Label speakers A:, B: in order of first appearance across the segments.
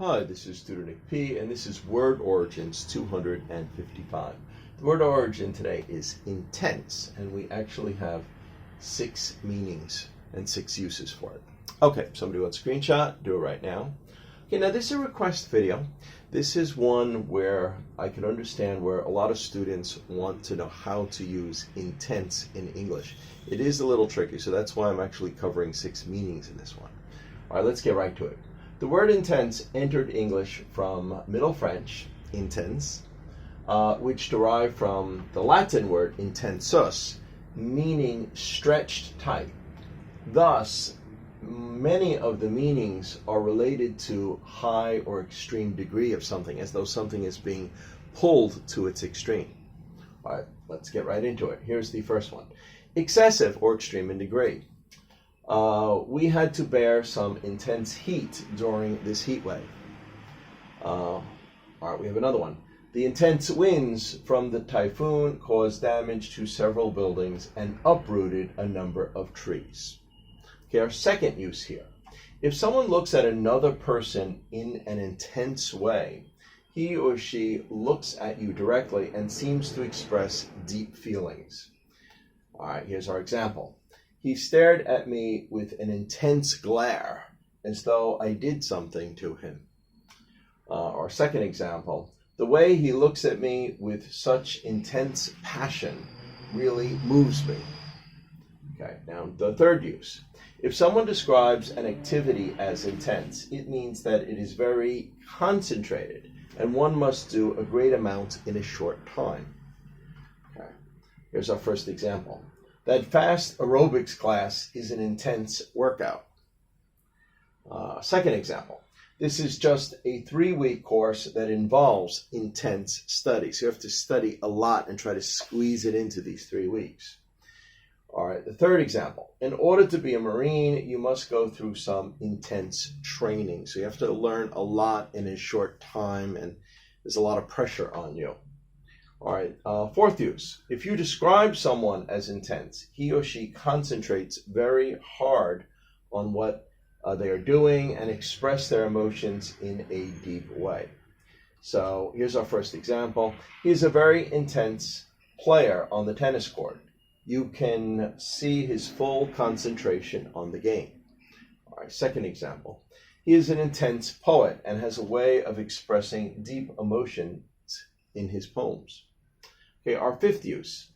A: Hi, this is Tutor Nick P, and this is Word Origins 255. The word origin today is intense, and we actually have 6 meanings and 6 uses for it. Okay, somebody wants a screenshot, do it right now. Okay, now this is a request video. This is one where I can understand where a lot of students want to know how to use intense in English. It is a little tricky, so that's why I'm actually covering 6 meanings in this one. All right, let's get right to it. The word intense entered English from Middle French, intense, which derived from the Latin word intensus, meaning stretched tight. Thus, many of the meanings are related to high or extreme degree of something, as though something is being pulled to its extreme. All right, let's get right into it. Here's the first one. Excessive or extreme in degree. We had to bear some intense heat during this heat wave. All right, we have another one. The intense winds from the typhoon caused damage to several buildings and uprooted a number of trees. Okay, our second use here. If someone looks at another person in an intense way, he or she looks at you directly and seems to express deep feelings. All right, here's our example. He stared at me with an intense glare, as though I did something to him. Our second example, the way he looks at me with such intense passion really moves me. Okay, now the third use. If someone describes an activity as intense, it means that it is very concentrated, and one must do a great amount in a short time. Okay, here's our first example. That fast aerobics class is an intense workout. Second example. This is just a 3-week course that involves intense study. So you have to study a lot and try to squeeze it into these 3 weeks. All right, the third example. In order to be a Marine, you must go through some intense training. So you have to learn a lot in a short time, and there's a lot of pressure on you. All right, fourth use. If you describe someone as intense, he or she concentrates very hard on what they are doing and express their emotions in a deep way. So here's our first example. He's a very intense player on the tennis court. You can see his full concentration on the game. All right, second example. He is an intense poet and has a way of expressing deep emotions in his poems. Okay, our fifth use,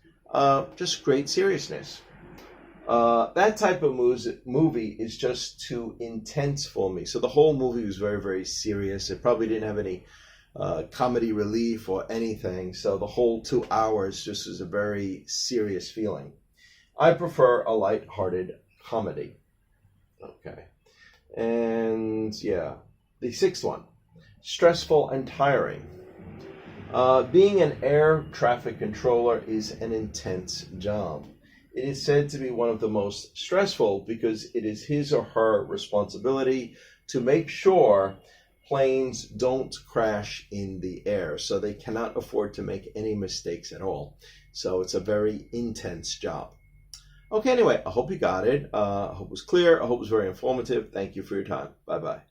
A: just great seriousness. That type of movie is just too intense for me. So the whole movie was very, very serious. It probably didn't have any comedy relief or anything. So the whole 2 hours just was a very serious feeling. I prefer a light-hearted comedy. Okay. And yeah, the sixth one, stressful and tiring. Being an air traffic controller is an intense job. It is said to be one of the most stressful because it is his or her responsibility to make sure planes don't crash in the air, so they cannot afford to make any mistakes at all. So it's a very intense job. Okay, anyway, I hope you got it. I hope it was clear. I hope it was very informative. Thank you for your time. Bye-bye.